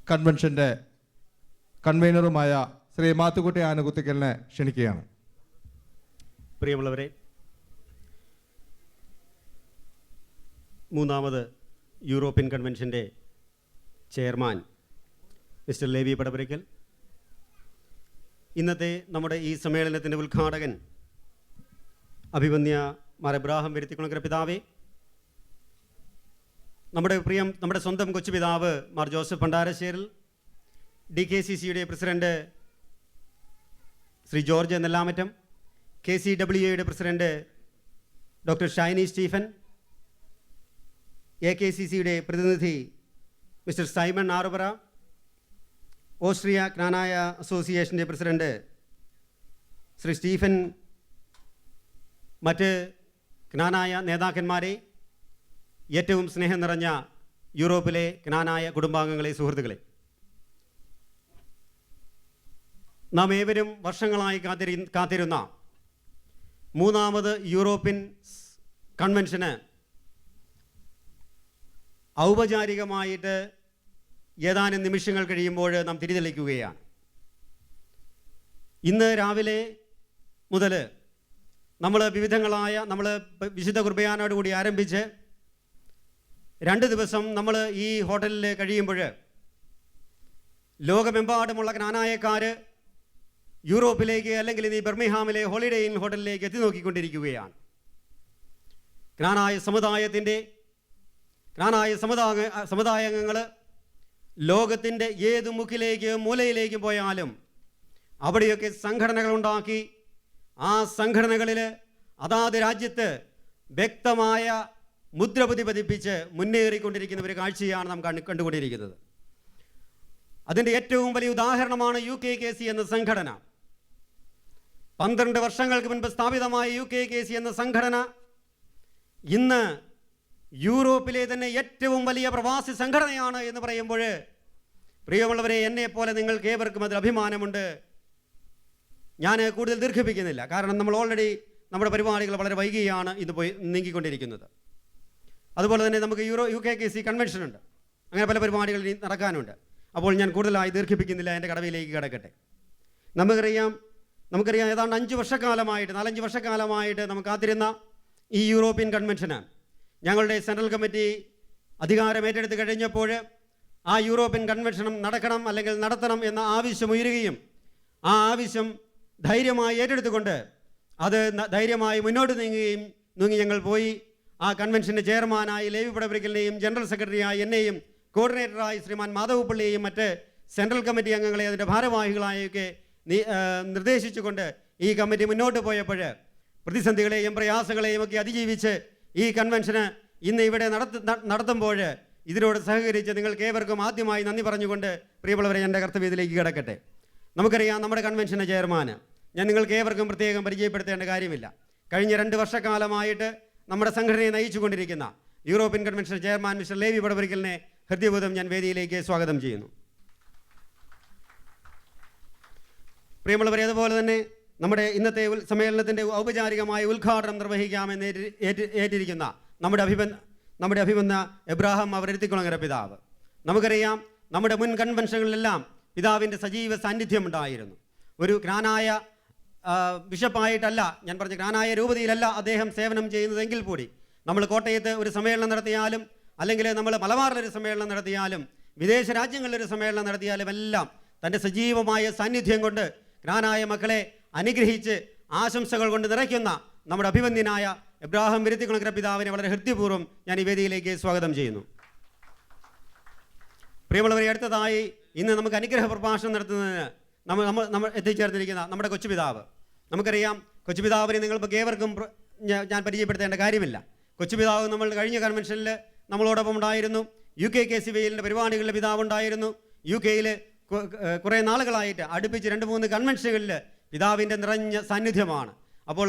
കൺവെൻഷൻ്റെ കൺവീനറുമായ ശ്രീ മാത്തുക്കുട്ടി ആനകുത്തിക്കലിനെ ക്ഷണിക്കുകയാണ്. പ്രിയമുള്ളവരെ, മൂന്നാമത് യൂറോപ്യൻ കൺവെൻഷൻ്റെ ചെയർമാൻ മിസ്റ്റർ ലേവി പടപുരയ്ക്കൽ, ഇന്നത്തെ നമ്മുടെ ഈ സമ്മേളനത്തിൻ്റെ ഉദ്ഘാടകൻ അഭിവന്യ മാർ എബ്രാഹാം വരുത്തിക്കുളങ്ങര പിതാവേ, നമ്മുടെ സ്വന്തം കൊച്ചു പിതാവ് മാർ ജോസഫ് ഭണ്ഡാരശ്ശേരിൽ, DKCCയുടെ പ്രസിഡന്റ് ശ്രീ ജോർജ് നെല്ലാമറ്റം, KCWAയുടെ പ്രസിഡന്റ് ഡോക്ടർ ഷൈനി സ്റ്റീഫൻ, AKCCയുടെ പ്രതിനിധി mister Simon Arupara, Austria Knanaya അസോസിയേഷൻ്റെ പ്രസിഡന്റ് ശ്രീ സ്റ്റീഫൻ, മറ്റ് ക്നാനായ നേതാക്കന്മാരെ, ഏറ്റവും സ്നേഹം നിറഞ്ഞ യൂറോപ്പിലെ ക്നാനായ കുടുംബാംഗങ്ങളെ, സുഹൃത്തുക്കളെ, നാം ഏവരും വർഷങ്ങളായി കാത്തിരുന്ന മൂന്നാമത് യൂറോപ്യൻ കൺവെൻഷന് ഔപചാരികമായിട്ട് ഏതാനും നിമിഷങ്ങൾ കഴിയുമ്പോൾ നാം തിരിതെളിക്കുകയാണ്. ഇന്ന് രാവിലെ മുതൽ നമ്മൾ വിശുദ്ധ കുർബാനയോടുകൂടി ആരംഭിച്ച് 2 ദിവസം നമ്മൾ ഈ ഹോട്ടലിൽ കഴിയുമ്പോൾ ലോകമെമ്പാടുമുള്ള ക്നാനായക്കാർ യൂറോപ്പിലേക്ക്, അല്ലെങ്കിൽ ഈ ബർമിംഗ്ഹാമിലെ ഹോളിഡേ ഇൻ ഹോട്ടലിലേക്ക് എത്തി നോക്കിക്കൊണ്ടിരിക്കുകയാണ്. ക്നാനായ സമുദായാംഗങ്ങൾ ലോകത്തിൻ്റെ ഏത് മൂലയിലേക്കും പോയാലും അവിടെയൊക്കെ സംഘടനകളുണ്ടാക്കി ആ സംഘടനകളിൽ അതാത് രാജ്യത്ത് വ്യക്തമായ മുദ്ര പതിപ്പിച്ച് മുന്നേറിക്കൊണ്ടിരിക്കുന്ന ഒരു കാഴ്ചയാണ് നാം കണ്ടുകൊണ്ടിരിക്കുന്നത്. അതിൻ്റെ ഏറ്റവും വലിയ ഉദാഹരണമാണ് UKKC എന്ന സംഘടന. 12 വർഷങ്ങൾക്ക് മുൻപ് സ്ഥാപിതമായ UKKC എന്ന സംഘടന ഇന്ന് യൂറോപ്പിലെ തന്നെ ഏറ്റവും വലിയ പ്രവാസി സംഘടനയാണ് എന്ന് പറയുമ്പോൾ, പ്രിയമുള്ളവരെ, എന്നെപ്പോലെ നിങ്ങൾക്ക് ഏവർക്കും അതിൽ അഭിമാനമുണ്ട്. ഞാൻ കൂടുതൽ ദീർഘിപ്പിക്കുന്നില്ല, കാരണം നമ്മൾ ഓൾറെഡി നമ്മുടെ പരിപാടികൾ വളരെ വൈകിയാണ് ഇത് നീങ്ങിക്കൊണ്ടിരിക്കുന്നത്. അതുപോലെ തന്നെ നമുക്ക് UKKC കൺവെൻഷൻ ഉണ്ട്, അങ്ങനെ പല പരിപാടികൾ നടക്കാനുണ്ട്. അപ്പോൾ ഞാൻ കൂടുതലായി ദീർഘിപ്പിക്കുന്നില്ല, എൻ്റെ കടവയിലേക്ക് കിടക്കട്ടെ. നമുക്കറിയാം ഏതാണ്ട് 4-5 വർഷക്കാലമായിട്ട് നമുക്ക് കാത്തിരുന്ന ഈ യൂറോപ്യൻ കൺവെൻഷന് ഞങ്ങളുടെ സെൻട്രൽ കമ്മിറ്റി അധികാരം ഏറ്റെടുത്ത് കഴിഞ്ഞപ്പോൾ ആ യൂറോപ്യൻ കൺവെൻഷനും നടക്കണം, അല്ലെങ്കിൽ നടത്തണം എന്ന ആവശ്യം ഉയരുകയും ആ ആവശ്യം ധൈര്യമായി ഏറ്റെടുത്തുകൊണ്ട് അത് ധൈര്യമായി മുന്നോട്ട് നീങ്ങി ഞങ്ങൾ പോയി ആ കൺവെൻഷൻ്റെ ചെയർമാനായി ലേവി പടപുരക്കലിനെയും ജനറൽ സെക്രട്ടറിയായി എന്നെയും കോർഡിനേറ്ററായി ശ്രീമാൻ മാധവപ്പള്ളിയെയും മറ്റ് സെൻട്രൽ കമ്മിറ്റി അംഗങ്ങളെ അതിൻ്റെ ഭാരവാഹികളായൊക്കെ നിർദ്ദേശിച്ചുകൊണ്ട് ഈ കമ്മിറ്റി മുന്നോട്ട് പോയപ്പോൾ പ്രതിസന്ധികളെയും പ്രയാസങ്ങളെയും ഒക്കെ അതിജീവിച്ച് ഈ കൺവെൻഷന് ഇന്ന് ഇവിടെ നടത്തുമ്പോൾ ഇതിനോട് സഹകരിച്ച് നിങ്ങൾക്ക് ഏവർക്കും ആദ്യമായി നന്ദി പറഞ്ഞുകൊണ്ട്, പ്രിയമുള്ളവരെ, എൻ്റെ കർത്തവ്യത്തിലേക്ക് കിടക്കട്ടെ. നമുക്കറിയാം നമ്മുടെ കൺവെൻഷൻ്റെ ചെയർമാന് ഞാൻ നിങ്ങൾക്ക് ഏവർക്കും പ്രത്യേകം പരിചയപ്പെടുത്തേണ്ട കാര്യമില്ല. കഴിഞ്ഞ 2 വർഷക്കാലമായിട്ട് നമ്മുടെ സംഘടനയെ നയിച്ചുകൊണ്ടിരിക്കുന്ന European convention chairman mister Levi പടപുരക്കലിനെ ഹൃദയപൂർവ്വം ഞാൻ വേദിയിലേക്ക് സ്വാഗതം ചെയ്യുന്നു. പ്രിയമുള്ളവരെ, അതുപോലെ തന്നെ നമ്മുടെ ഇന്നത്തെ സമ്മേളനത്തിൻ്റെ ഔപചാരികമായ ഉദ്ഘാടനം നിർവഹിക്കാമെന്ന് ഏറ്റിരിക്കുന്ന നമ്മുടെ അഭിമന്യ എബ്രാഹാം അവരെത്തിക്കുളങ്ങര പിതാവ്. നമുക്കറിയാം നമ്മുടെ മുൻ കൺവെൻഷനുകളിലെല്ലാം പിതാവിൻ്റെ സജീവ സാന്നിധ്യം ഉണ്ടായിരുന്നു. ഒരു ക്നാനായ ബിഷപ്പായിട്ടല്ല, ഞാൻ പറഞ്ഞ ക്നാനായ രൂപതയിലല്ല അദ്ദേഹം സേവനം ചെയ്യുന്നതെങ്കിൽ കൂടി, നമ്മൾ കോട്ടയത്ത് ഒരു സമ്മേളനം നടത്തിയാലും, അല്ലെങ്കിൽ നമ്മൾ മലബാറിലൊരു സമ്മേളനം നടത്തിയാലും, വിദേശ രാജ്യങ്ങളിലൊരു സമ്മേളനം നടത്തിയാലും എല്ലാം തൻ്റെ സജീവമായ സാന്നിധ്യം കൊണ്ട് ക്നാനായ മക്കളെ അനുഗ്രഹിച്ച് ആശംസകൾ കൊണ്ട് നിറയ്ക്കുന്ന നമ്മുടെ അഭിവന്ദ്യനായ എബ്രാഹാം വിരുത്തിക്കുളങ്ങര പിതാവിനെ വളരെ ഹൃദയപൂർവ്വം ഞാൻ ഈ വേദിയിലേക്ക് സ്വാഗതം ചെയ്യുന്നു. പ്രിയമുള്ളവരെ, അടുത്തതായി ഇന്ന് നമുക്ക് അനുഗ്രഹ പ്രഭാഷണം നടത്തുന്നതിന് നമ്മൾ എത്തിച്ചേർന്നിരിക്കുന്ന നമ്മുടെ കൊച്ചുപിതാവ്. നമുക്കറിയാം, കൊച്ചുപിതാവിനെ നിങ്ങൾക്ക് ഏവർക്കും ഞാൻ പരിചയപ്പെടുത്തേണ്ട കാര്യമില്ല. കൊച്ചുപിതാവ് നമ്മൾ കഴിഞ്ഞ കൺവെൻഷനിൽ നമ്മളോടൊപ്പം ഉണ്ടായിരുന്നു. UKKC വെയിലിൻ്റെ പരിപാടികളിലെ പിതാവുണ്ടായിരുന്നു. UK-യിൽ കുറേ നാളുകളായിട്ട് അടുപ്പിച്ച് 2-3 കൺവെൻഷനുകളിൽ പിതാവിൻ്റെ നിറഞ്ഞ സാന്നിധ്യമാണ്. അപ്പോൾ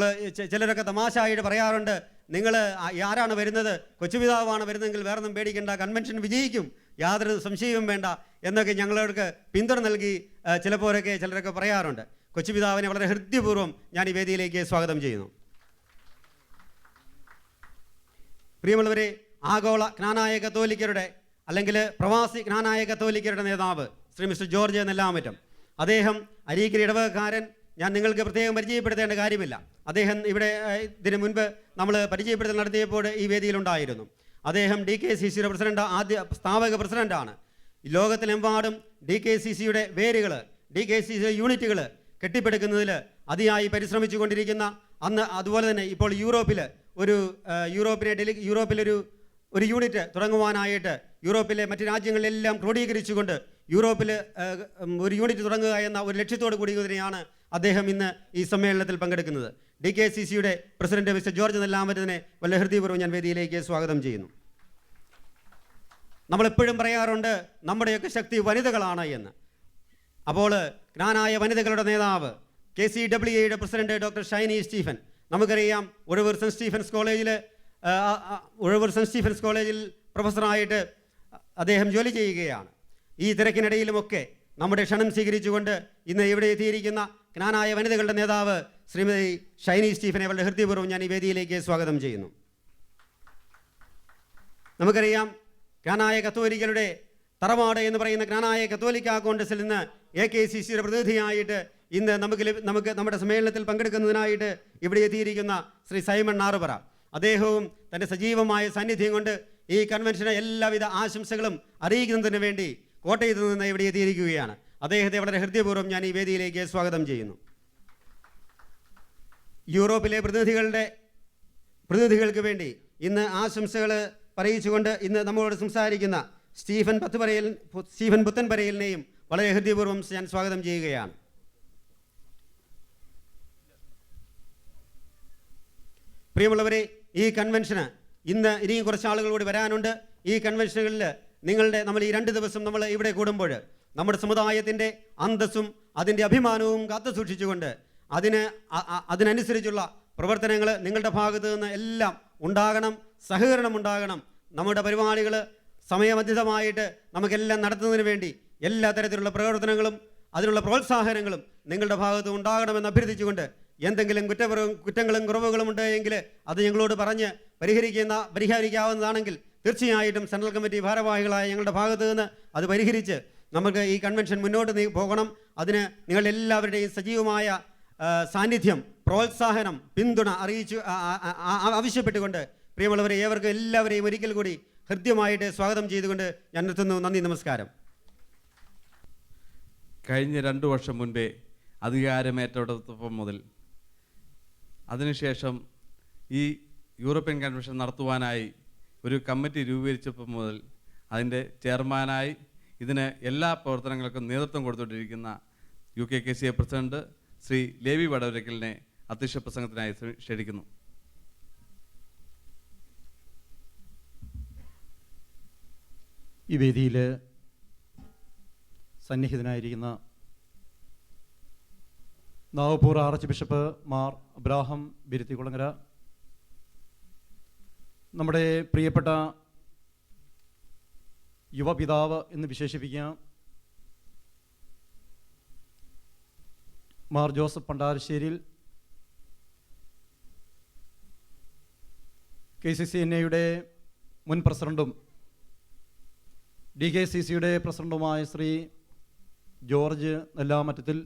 ചിലരൊക്കെ തമാശയായിട്ട് പറയാറുണ്ട്, നിങ്ങൾ ആരാണ് വരുന്നത്, കൊച്ചുപിതാവാണ് വരുന്നതെങ്കിൽ വേറൊന്നും പേടിക്കേണ്ട, കൺവെൻഷൻ വിജയിക്കും, യാതൊരു സംശയവും വേണ്ട എന്നൊക്കെ ഞങ്ങൾക്ക് പിന്തുണ നൽകി ചിലരൊക്കെ പറയാറുണ്ട്. കൊച്ചുപിതാവിനെ വളരെ ഹൃദയപൂർവ്വം ഞാൻ ഈ വേദിയിലേക്ക് സ്വാഗതം ചെയ്യുന്നു. പ്രിയമുള്ളവരെ, ആഗോള ക്നാനായ കത്തോലിക്കരുടെ അല്ലെങ്കിൽ പ്രവാസി ക്നാനായ കത്തോലിക്കരുടെ നേതാവ് ശ്രീ മിസ്റ്റർ ജോർജ് നെല്ലാമറ്റം, അദ്ദേഹം അരീക്കര ഇടവകക്കാരൻ. ഞാൻ നിങ്ങൾക്ക് പ്രത്യേകം പരിചയപ്പെടുത്തേണ്ട കാര്യമില്ല. അദ്ദേഹം ഇതിന് മുൻപ് നമ്മൾ പരിചയപ്പെടുത്തൽ നടത്തിയപ്പോൾ ഈ വേദിയിലുണ്ടായിരുന്നു. അദ്ദേഹം DKCCയുടെ സ്ഥാപക പ്രസിഡൻ്റാണ്. ലോകത്തിലെമ്പാടും DKCCയുടെ വേരുകൾ, DKCC യൂണിറ്റുകൾ കെട്ടിപ്പടുക്കുന്നതിൽ അതിയായി പരിശ്രമിച്ചു കൊണ്ടിരിക്കുന്ന, അതുപോലെ തന്നെ ഇപ്പോൾ യൂറോപ്പിലൊരു യൂണിറ്റ് തുടങ്ങുവാനായിട്ട് യൂറോപ്പിലെ മറ്റ് രാജ്യങ്ങളിലെല്ലാം ക്രോഡീകരിച്ചുകൊണ്ട് യൂറോപ്പിൽ ഒരു യൂണിറ്റ് തുടങ്ങുക എന്ന ഒരു ലക്ഷ്യത്തോടു കൂടി തന്നെയാണ് അദ്ദേഹം ഇന്ന് ഈ സമ്മേളനത്തിൽ പങ്കെടുക്കുന്നത്. DKCCയുടെ പ്രസിഡന്റ് മിസ്റ്റർ ജോർജ് നെല്ലാമറ്റത്തിനെ വളരെ ഹൃദയപൂർവ്വം ഞാൻ വേദിയിലേക്ക് സ്വാഗതം ചെയ്യുന്നു. നമ്മളെപ്പോഴും പറയാറുണ്ട് നമ്മുടെയൊക്കെ ശക്തി വനിതകളാണ് എന്ന്. അപ്പോൾ ജ്ഞാനായ വനിതകളുടെ നേതാവ് KCWA president doctor Shiny Stephen, നമുക്കറിയാം ഉഴവൂർ സെൻറ്റ് സ്റ്റീഫൻസ് കോളേജിൽ പ്രൊഫസറായിട്ട് അദ്ദേഹം ജോലി ചെയ്യുകയാണ്. ഈ തിരക്കിനിടയിലുമൊക്കെ നമ്മുടെ ക്ഷണം സ്വീകരിച്ചുകൊണ്ട് ഇന്ന് ഇവിടെ എത്തിയിരിക്കുന്ന ജ്ഞാനായ വനിതകളുടെ നേതാവ് ശ്രീമതി ഷൈനി സ്റ്റീഫനെ വളരെ ഹൃദയപൂർവ്വം ഞാൻ ഈ വേദിയിലേക്ക് സ്വാഗതം ചെയ്യുന്നു. നമുക്കറിയാം ജ്ഞാനായ കത്തോലിക്കരുടെ തറവാട് എന്ന് പറയുന്ന ജ്ഞാനായ കത്തോലിക്ക കോൺഗ്രസിൽ നിന്ന് AKCCയുടെ പ്രതിനിധിയായിട്ട് ഇന്ന് നമുക്ക് നമ്മുടെ സമ്മേളനത്തിൽ പങ്കെടുക്കുന്നതിനായിട്ട് ഇവിടെ എത്തിയിരിക്കുന്ന ശ്രീ സൈമൺ നാറുപറ, അദ്ദേഹവും തൻ്റെ സജീവമായ സാന്നിധ്യം കൊണ്ട് ഈ കൺവെൻഷന് എല്ലാവിധ ആശംസകളും അറിയിക്കുന്നതിന് വേണ്ടി കോട്ടയത്ത് നിന്ന് ഇവിടെ എത്തിയിരിക്കുകയാണ്. അദ്ദേഹത്തെ വളരെ ഹൃദയപൂർവ്വം ഞാൻ ഈ വേദിയിലേക്ക് സ്വാഗതം ചെയ്യുന്നു. യൂറോപ്പിലെ പ്രതിനിധികൾക്ക് വേണ്ടി ഇന്ന് ആശംസകൾ പറയിച്ചുകൊണ്ട് ഇന്ന് നമ്മളോട് സംസാരിക്കുന്ന സ്റ്റീഫൻ പുത്തൻപരയിലിനെയും വളരെ ഹൃദയപൂർവ്വം ഞാൻ സ്വാഗതം ചെയ്യുകയാണ്. പ്രിയമുള്ളവരെ, ഈ കൺവെൻഷന് ഇന്ന് ഇനിയും കുറച്ച് ആളുകൾ കൂടി വരാനുണ്ട്. ഈ കൺവെൻഷനുകളിൽ നമ്മൾ ഈ 2 ദിവസം നമ്മൾ ഇവിടെ കൂടുമ്പോൾ നമ്മുടെ സമുദായത്തിൻ്റെ അന്തസ്സും അതിൻ്റെ അഭിമാനവും കാത്തു സൂക്ഷിച്ചുകൊണ്ട് അതിനനുസരിച്ചുള്ള പ്രവർത്തനങ്ങൾ നിങ്ങളുടെ ഭാഗത്തു നിന്ന് എല്ലാം ഉണ്ടാകണം, സഹകരണം ഉണ്ടാകണം. നമ്മുടെ പരിപാടികൾ സമയബന്ധിതമായിട്ട് നമുക്കെല്ലാം നടത്തുന്നതിന് വേണ്ടി എല്ലാ തരത്തിലുള്ള പ്രവർത്തനങ്ങളും അതിനുള്ള പ്രോത്സാഹനങ്ങളും നിങ്ങളുടെ ഭാഗത്ത് ഉണ്ടാകണമെന്ന് അഭ്യർത്ഥിച്ചുകൊണ്ട് എന്തെങ്കിലും കുറ്റങ്ങളും കുറവുകളും ഉണ്ടെങ്കിൽ അത് ഞങ്ങളോട് പറഞ്ഞ് പരിഹരിക്കാവുന്നതാണെങ്കിൽ തീർച്ചയായിട്ടും സെൻട്രൽ കമ്മിറ്റി ഭാരവാഹികളായ ഞങ്ങളുടെ ഭാഗത്ത് നിന്ന് അത് പരിഹരിച്ച് നമുക്ക് ഈ കൺവെൻഷൻ മുന്നോട്ട് പോകണം. അതിന് നിങ്ങളെല്ലാവരുടെയും സജീവമായ സാന്നിധ്യം, പ്രോത്സാഹനം, പിന്തുണ ആവശ്യപ്പെട്ടുകൊണ്ട് പ്രിയമുള്ളവരെ എല്ലാവരെയും ഒരിക്കൽ കൂടി ഹൃദ്യമായിട്ട് സ്വാഗതം ചെയ്തുകൊണ്ട് ഞാൻ നിർത്തുന്നു. നന്ദി, നമസ്കാരം. കഴിഞ്ഞ 2 വർഷം മുൻപേ അധികാരമേറ്റെടുത്തപ്പം മുതൽ അതിനുശേഷം ഈ യൂറോപ്യൻ കൺവെൻഷൻ നടത്തുവാനായി ഒരു കമ്മിറ്റി രൂപീകരിച്ചപ്പോൾ മുതൽ അതിൻ്റെ ചെയർമാനായി ഇതിന് എല്ലാ പ്രവർത്തനങ്ങൾക്കും നേതൃത്വം കൊടുത്തുകൊണ്ടിരിക്കുന്ന UKKCA പ്രസിഡന്റ് ശ്രീ ലേവി വടവരക്കലിനെ അധ്യക്ഷ പ്രസംഗത്തിനായി ക്ഷണിക്കുന്നു. ഈ വേദിയിൽ സന്നിഹിതനായിരിക്കുന്ന നാവപ്പൂർ ആർച്ച് ബിഷപ്പ് മാർ അബ്രാഹം ബിരുത്തികുളങ്ങര, നമ്മുടെ പ്രിയപ്പെട്ട യുവപിതാവ് എന്ന് വിശേഷിപ്പിക്കാം മാർ ജോസഫ് പണ്ടാരശ്ശേരിൽ, KCCNA മുൻ പ്രസിഡന്റും DKCCയുടെ പ്രസിഡന്റുമായ Shri George Nellamattathil,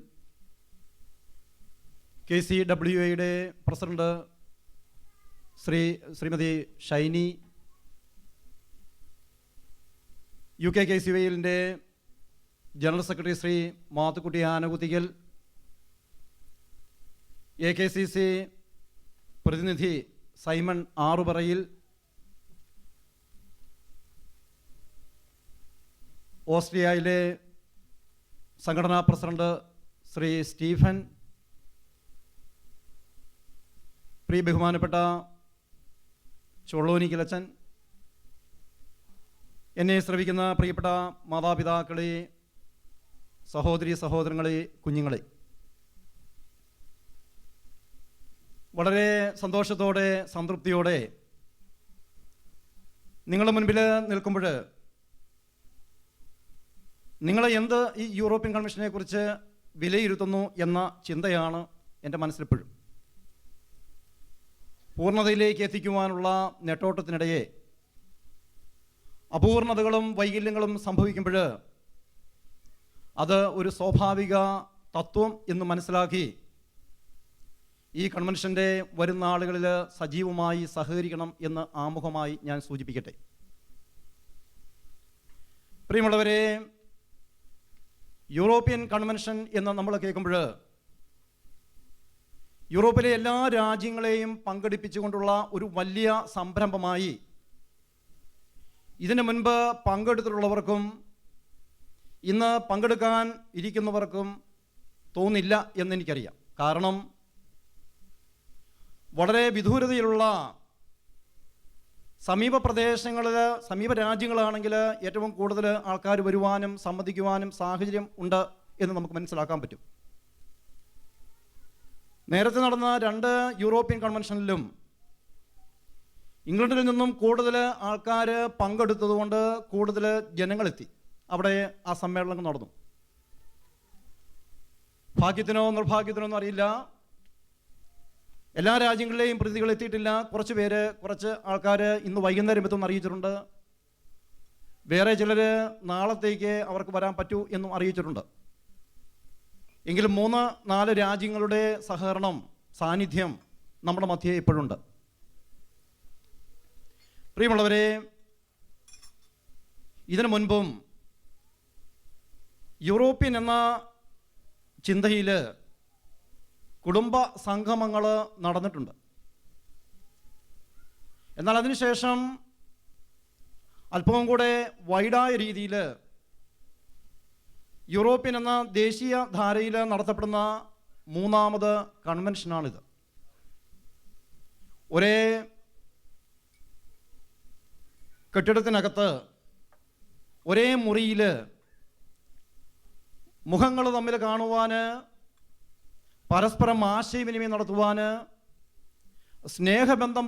KCWA president Shrimati Shiny, UKKCA general secretary Shri Mathukutty Anakuthickal, AKCC പ്രതിനിധി സൈമൺ ആറുപറയിൽ, ഓസ്ട്രിയയിലെ സംഘടനാ പ്രസിഡന്റ് ശ്രീ സ്റ്റീഫൻ, പ്രിയ ബഹുമാനപ്പെട്ട ചൊള്ളോനിക്കലച്ചൻ, എന്നെ ശ്രവിക്കുന്ന പ്രിയപ്പെട്ട മാതാപിതാക്കളെ, സഹോദരങ്ങളെ, കുഞ്ഞുങ്ങളെ, വളരെ സന്തോഷത്തോടെ സംതൃപ്തിയോടെ നിങ്ങളുടെ മുൻപിൽ നിൽക്കുമ്പോൾ നിങ്ങൾ ഈ യൂറോപ്യൻ കൺവെൻഷനെ കുറിച്ച് വിലയിരുത്തുന്നു എന്ന ചിന്തയാണ് എൻ്റെ മനസ്സിലെപ്പോഴും. പൂർണ്ണതയിലേക്ക് എത്തിക്കുവാനുള്ള നെട്ടോട്ടത്തിനിടയെ അപൂർണതകളും വൈകല്യങ്ങളും സംഭവിക്കുമ്പോൾ അത് ഒരു സ്വാഭാവിക തത്വം എന്ന് മനസ്സിലാക്കി ഈ കൺവെൻഷൻ്റെ വരുന്ന ആളുകളിൽ സജീവമായി സഹകരിക്കണം എന്ന് ആമുഖമായി ഞാൻ സൂചിപ്പിക്കട്ടെ. പ്രിയമുള്ളവരെ, യൂറോപ്യൻ കൺവെൻഷൻ എന്ന് നമ്മൾ കേൾക്കുമ്പോൾ യൂറോപ്പിലെ എല്ലാ രാജ്യങ്ങളെയും പങ്കെടുപ്പിച്ചുകൊണ്ടുള്ള ഒരു വലിയ സംരംഭമായി ഇതിനു മുൻപ് പങ്കെടുത്തിട്ടുള്ളവർക്കും ഇന്ന് പങ്കെടുക്കാൻ ഇരിക്കുന്നവർക്കും തോന്നില്ല എന്നെനിക്കറിയാം. കാരണം വളരെ വിദൂരതയിലുള്ള സമീപ പ്രദേശങ്ങളിൽ, സമീപ രാജ്യങ്ങളാണെങ്കിൽ ഏറ്റവും കൂടുതൽ ആൾക്കാർ വരുവാനും സമ്മതിക്കുവാനും സാഹചര്യം ഉണ്ട് എന്ന് നമുക്ക് മനസ്സിലാക്കാൻ പറ്റും. നേരത്തെ നടന്ന 2 യൂറോപ്യൻ കൺവെൻഷനിലും ഇംഗ്ലണ്ടിൽ നിന്നും കൂടുതൽ ആൾക്കാർ പങ്കെടുത്തതുകൊണ്ട് കൂടുതൽ ജനങ്ങളെത്തി അവിടെ ആ സമ്മേളനം നടന്നു. ഭാഗ്യത്തിനോ നിർഭാഗ്യത്തിനോ ഒന്നും അറിയില്ല, എല്ലാ രാജ്യങ്ങളിലെയും പ്രതികൾ എത്തിയിട്ടില്ല. കുറച്ച് ആൾക്കാർ ഇന്ന് വൈകുന്നേരം എത്തുമെന്ന് അറിയിച്ചിട്ടുണ്ട്. വേറെ ചിലർ നാളത്തേക്ക് അവർക്ക് വരാൻ പറ്റൂ എന്നും അറിയിച്ചിട്ടുണ്ട്. എങ്കിലും 3-4 രാജ്യങ്ങളുടെ സഹകരണം, സാന്നിധ്യം നമ്മുടെ മധ്യേ ഇപ്പോഴുണ്ട്. പ്രിയമുള്ളവരെ, ഇതിനു മുൻപും യൂറോപ്യൻ എന്ന ചിന്തയിൽ കുടുംബ സംഗമങ്ങൾ നടന്നിട്ടുണ്ട്. എന്നാൽ അതിനുശേഷം അല്പവും കൂടെ വൈഡായ രീതിയിൽ യൂറോപ്യൻ എന്ന ദേശീയ ധാരയിൽ നടത്തപ്പെടുന്ന 3ാമത് കൺവെൻഷനാണിത്. ഒരേ കെട്ടിടത്തിനകത്ത് ഒരേ മുറിയിൽ മുഖങ്ങൾ തമ്മിൽ കാണുവാൻ, പരസ്പരം ആശയവിനിമയം നടത്തുവാൻ, സ്നേഹബന്ധം